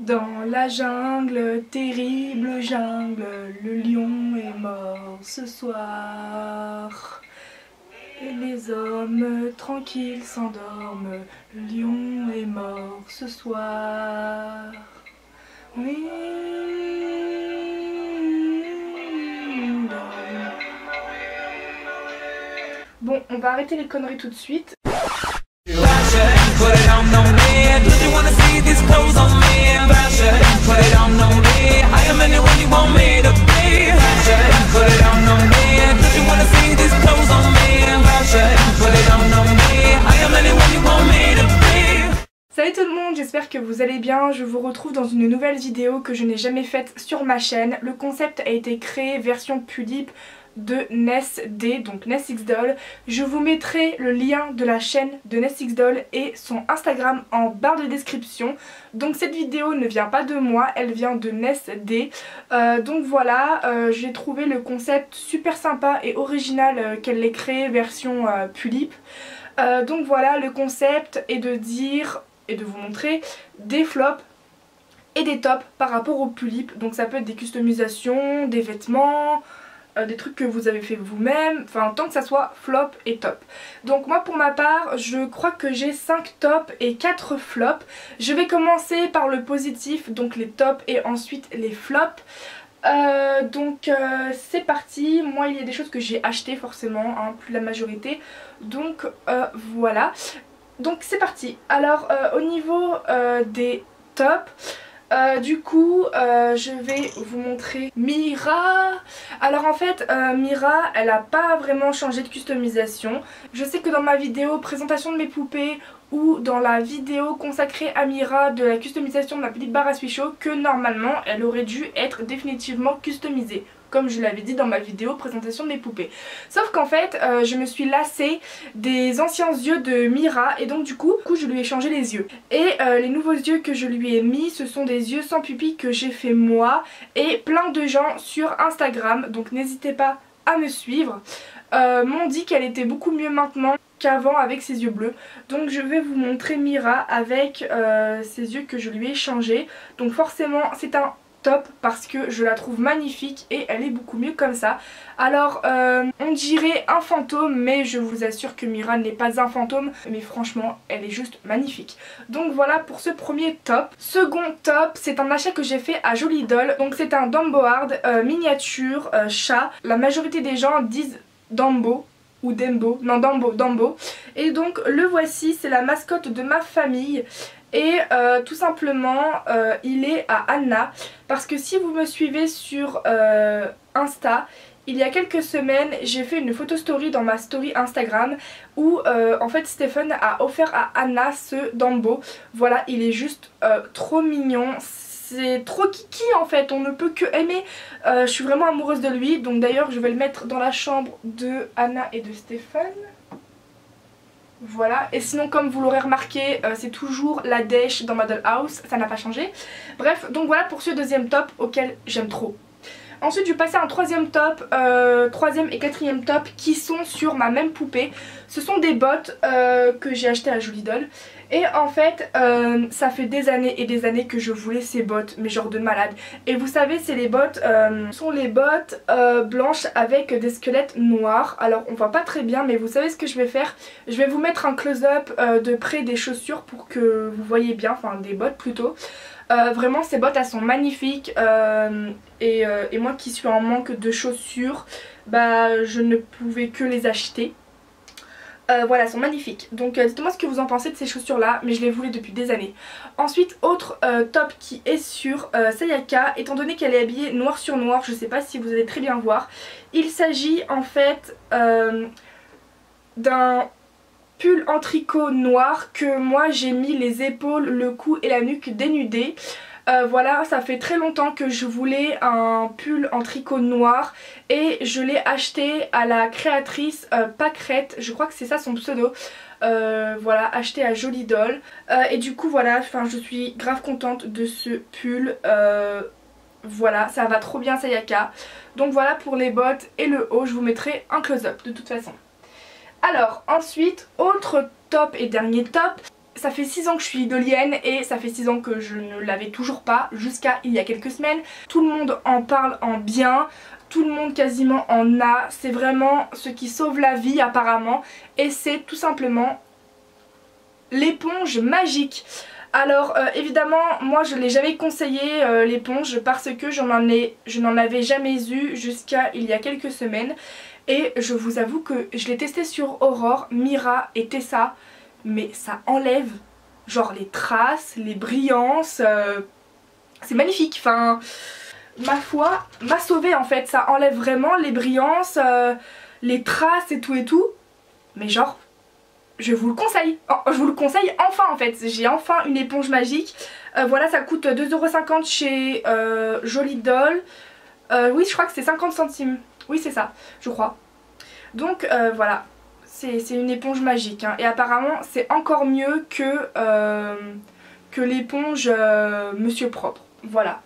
Dans la jungle, terrible jungle, le lion est mort ce soir. Et les hommes tranquilles s'endorment, le lion est mort ce soir. Oui. Bon, on va arrêter les conneries tout de suite. Salut tout le monde, j'espère que vous allez bien. Je vous retrouve dans une nouvelle vidéo que je n'ai jamais faite sur ma chaîne. Le concept a été créé version Pulip de NessD, donc NessXDoll. Je vous mettrai le lien de la chaîne de NessXDoll et son Instagram en barre de description. Donc cette vidéo ne vient pas de moi, elle vient de NessD. Donc voilà, j'ai trouvé le concept super sympa et original qu'elle l'ait créé version Pulip. Donc voilà, le concept est de dire et de vous montrer des flops et des tops par rapport au Pulip. Donc ça peut être des customisations, des vêtements, des trucs que vous avez fait vous-même, enfin tant que ça soit flop et top. Donc moi pour ma part je crois que j'ai 5 tops et 4 flops. Je vais commencer par le positif, donc les tops, et ensuite les flops. C'est parti. Moi il y a des choses que j'ai achetées forcément, hein, plus la majorité. Donc voilà. Donc c'est parti. Alors au niveau des tops, je vais vous montrer Mira. Alors en fait Mira elle a pas vraiment changé de customisation. Je sais que dans ma vidéo présentation de mes poupées ou dans la vidéo consacrée à Mira de la customisation de ma petite barre à Sweet Show, que normalement elle aurait dû être définitivement customisée, comme je l'avais dit dans ma vidéo présentation de mes poupées. Sauf qu'en fait je me suis lassée des anciens yeux de Mira et donc du coup je lui ai changé les yeux. Et les nouveaux yeux que je lui ai mis, ce sont des yeux sans pupille que j'ai fait moi et plein de gens sur Instagram, donc n'hésitez pas à me suivre. M'ont dit qu'elle était beaucoup mieux maintenant qu'avant avec ses yeux bleus. Donc je vais vous montrer Mira avec ses yeux que je lui ai changés. Donc forcément c'est un top parce que je la trouve magnifique et elle est beaucoup mieux comme ça. Alors on dirait un fantôme, mais je vous assure que Mira n'est pas un fantôme, mais franchement elle est juste magnifique. Donc voilà pour ce premier top. Second top, c'est un achat que j'ai fait à Jollydoll. Donc c'est un Dumbo Hard miniature chat. La majorité des gens disent Dumbo ou Dembo, non Dumbo. Et donc le voici, c'est la mascotte de ma famille. Et tout simplement il est à Anna, parce que si vous me suivez sur Insta, il y a quelques semaines j'ai fait une photo story dans ma story Instagram où en fait Stephen a offert à Anna ce Dumbo. Voilà, il est juste trop mignon. C'est trop kiki en fait, on ne peut que aimer. Je suis vraiment amoureuse de lui, donc d'ailleurs je vais le mettre dans la chambre de Anna et de Stephen. Voilà, et sinon comme vous l'aurez remarqué, c'est toujours la dèche dans ma dollhouse, ça n'a pas changé. Bref, donc voilà pour ce deuxième top auquel j'aime trop. Ensuite je vais passer à un troisième top, troisième et quatrième top qui sont sur ma même poupée. Ce sont des bottes que j'ai achetées à Jollydoll. Et en fait ça fait des années et des années que je voulais ces bottes, mais genre de malade. Et vous savez, c'est les bottes, sont les bottes blanches avec des squelettes noirs. Alors on voit pas très bien, mais vous savez ce que je vais faire? Je vais vous mettre un close-up de près des chaussures pour que vous voyez bien, enfin des bottes plutôt. Vraiment ces bottes elles sont magnifiques et moi qui suis en manque de chaussures, bah je ne pouvais que les acheter. Voilà, elles sont magnifiques. Donc dites-moi ce que vous en pensez de ces chaussures là, mais je les voulais depuis des années. Ensuite, autre top qui est sur Sayaka, étant donné qu'elle est habillée noir sur noir, je sais pas si vous allez très bien voir. Il s'agit en fait d'un pull en tricot noir que moi j'ai mis les épaules, le cou et la nuque dénudés. Voilà, ça fait très longtemps que je voulais un pull en tricot noir et je l'ai acheté à la créatrice Pâquerette, je crois que c'est ça son pseudo. Voilà, acheté à Jollydoll. Et du coup voilà, je suis grave contente de ce pull. Voilà, ça va trop bien Sayaka. Donc voilà pour les bottes et le haut, je vous mettrai un close-up de toute façon. Alors ensuite, autre top et dernier top, ça fait 6 ans que je suis idolienne et ça fait 6 ans que je ne l'avais toujours pas jusqu'à il y a quelques semaines. Tout le monde en parle en bien, tout le monde quasiment en a. C'est vraiment ce qui sauve la vie apparemment et c'est tout simplement l'éponge magique. Alors évidemment moi je ne l'ai jamais conseillé l'éponge parce que je n'en avais jamais eu jusqu'à il y a quelques semaines. Et je vous avoue que je l'ai testé sur Aurore, Mira et Tessa. Mais ça enlève genre les traces, les brillances. C'est magnifique. Enfin, ma foi, m'a sauvée en fait. Ça enlève vraiment les brillances, les traces et tout. Mais genre, je vous le conseille. Je vous le conseille enfin en fait. J'ai enfin une éponge magique. Voilà, ça coûte 2,50 € chez Joli Doll. Oui, je crois que c'est 50 centimes. Oui, c'est ça, je crois. Donc voilà, c'est une éponge magique. Hein. Et apparemment, c'est encore mieux que l'éponge Monsieur Propre. Voilà.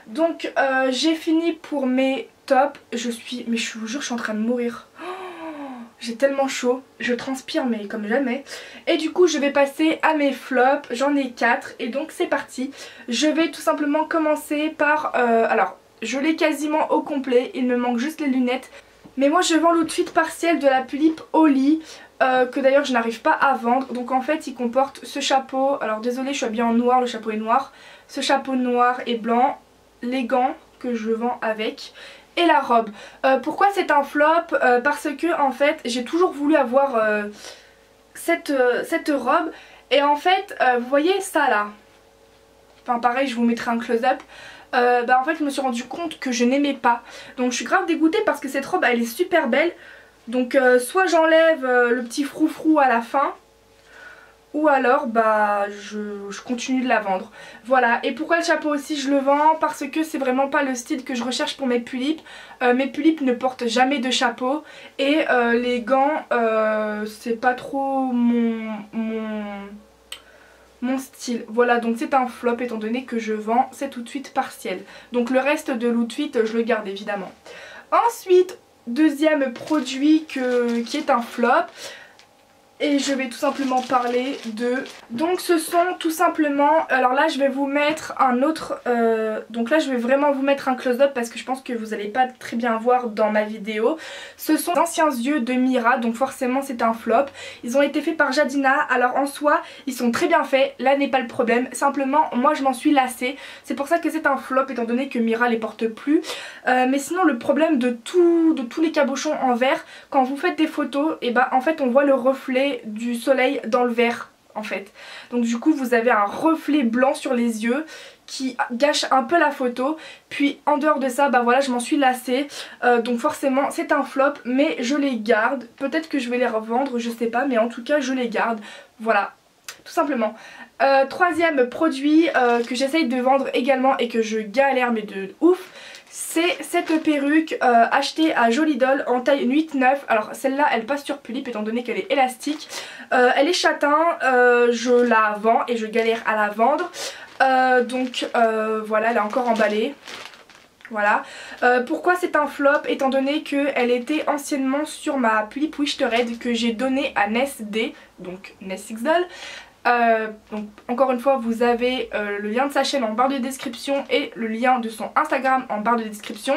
Donc j'ai fini pour mes tops. Mais je vous jure, je suis en train de mourir. J'ai tellement chaud, je transpire mais comme jamais. Et du coup je vais passer à mes flops, j'en ai 4 et donc c'est parti. Je vais tout simplement commencer par... alors je l'ai quasiment au complet, il me manque juste les lunettes. Mais moi je vends l'outfit partiel de la Pulippe Holly, que d'ailleurs je n'arrive pas à vendre. Donc en fait il comporte ce chapeau, alors désolée je suis habillée en noir, le chapeau est noir. Ce chapeau noir et blanc, les gants que je vends avec... et la robe. Pourquoi c'est un flop? Parce que en fait j'ai toujours voulu avoir cette robe et en fait vous voyez ça là, enfin pareil je vous mettrai un close-up. En fait je me suis rendu compte que je n'aimais pas, donc je suis grave dégoûtée parce que cette robe elle est super belle. Donc soit j'enlève le petit froufrou à la fin, ou alors je continue de la vendre. Voilà. Et pourquoi le chapeau aussi je le vends? Parce que c'est vraiment pas le style que je recherche pour mes Pulippes. Mes Pulippes ne portent jamais de chapeau. Et les gants c'est pas trop mon style. Voilà, donc c'est un flop étant donné que je vends cet outfit partiel. Donc le reste de l'outfit je le garde évidemment. Ensuite, deuxième produit qui est un flop. Et je vais tout simplement parler de... Donc ce sont tout simplement... Alors là je vais vous mettre un autre... Donc là je vais vraiment vous mettre un close-up parce que je pense que vous n'allez pas très bien voir dans ma vidéo. Ce sont d'anciens yeux de Mira, donc forcément c'est un flop. Ils ont été faits par Jadina, alors en soi ils sont très bien faits, là n'est pas le problème. Simplement moi je m'en suis lassée, c'est pour ça que c'est un flop étant donné que Mira les porte plus. Mais sinon le problème de tous les cabochons en verre, quand vous faites des photos, et en fait on voit le reflet du soleil dans le verre en fait. Donc du coup vous avez un reflet blanc sur les yeux qui gâche un peu la photo. Puis en dehors de ça voilà je m'en suis lassée. Donc forcément c'est un flop mais je les garde. Peut-être que je vais les revendre, je sais pas, mais en tout cas je les garde. Voilà, tout simplement. Troisième produit que j'essaye de vendre également et que je galère mais de ouf, c'est cette perruque achetée à Joli Doll en taille 8-9. Alors celle-là elle passe sur Pulippe étant donné qu'elle est élastique. Elle est châtain, je la vends et je galère à la vendre. Voilà, elle est encore emballée. Voilà. Pourquoi c'est un flop? Étant donné qu'elle était anciennement sur ma Pulippe Wish to Red que j'ai donnée à Ness D, donc Ness X Doll. Donc encore une fois vous avez le lien de sa chaîne en barre de description et le lien de son Instagram en barre de description.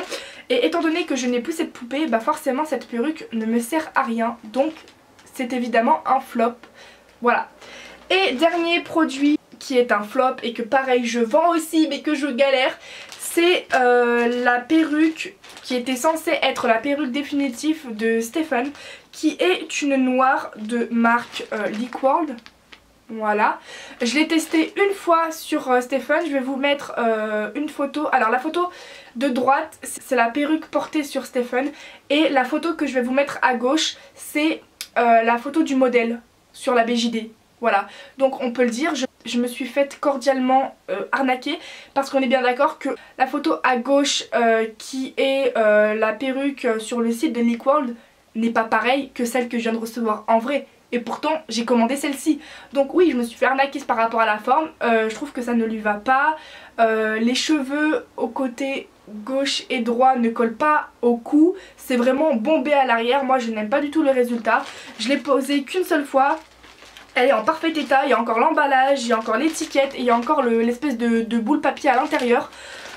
Et étant donné que je n'ai plus cette poupée, forcément cette perruque ne me sert à rien, donc c'est évidemment un flop. Voilà. Et dernier produit qui est un flop et que pareil je vends aussi mais que je galère, c'est la perruque qui était censée être la perruque définitive de Stephen, qui est une noire de marque Liquworld. Voilà, je l'ai testé une fois sur Stephen, je vais vous mettre une photo. Alors la photo de droite c'est la perruque portée sur Stephen et la photo que je vais vous mettre à gauche c'est la photo du modèle sur la BJD. Voilà, donc on peut le dire, je me suis faite cordialement arnaquer parce qu'on est bien d'accord que la photo à gauche qui est la perruque sur le site de Liquworld n'est pas pareille que celle que je viens de recevoir en vrai. Et pourtant j'ai commandé celle-ci. Donc oui je me suis fait arnaquer par rapport à la forme. Je trouve que ça ne lui va pas. Les cheveux au côté gauche et droit ne collent pas au cou. C'est vraiment bombé à l'arrière. Moi je n'aime pas du tout le résultat. Je l'ai posé qu'une seule fois. Elle est en parfait état, il y a encore l'emballage, il y a encore l'étiquette et il y a encore l'espèce de boule papier à l'intérieur.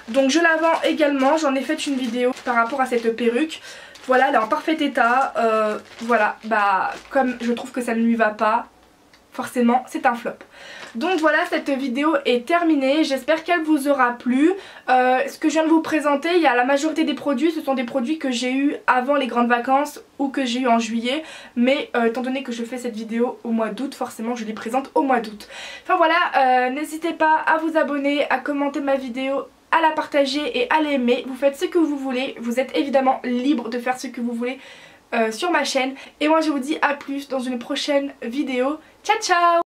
Donc je la vends également, j'en ai fait une vidéo par rapport à cette perruque. Voilà, elle est en parfait état, voilà, bah comme je trouve que ça ne lui va pas, forcément c'est un flop. Donc voilà, cette vidéo est terminée, j'espère qu'elle vous aura plu. Ce que je viens de vous présenter, il y a la majorité des produits, ce sont des produits que j'ai eu avant les grandes vacances ou que j'ai eu en juillet. Mais étant donné que je fais cette vidéo au mois d'août, forcément je les présente au mois d'août. Enfin voilà, n'hésitez pas à vous abonner, à commenter ma vidéo, à la partager et à l'aimer. Vous faites ce que vous voulez, vous êtes évidemment libre de faire ce que vous voulez sur ma chaîne. Et moi je vous dis à plus dans une prochaine vidéo. Ciao ciao!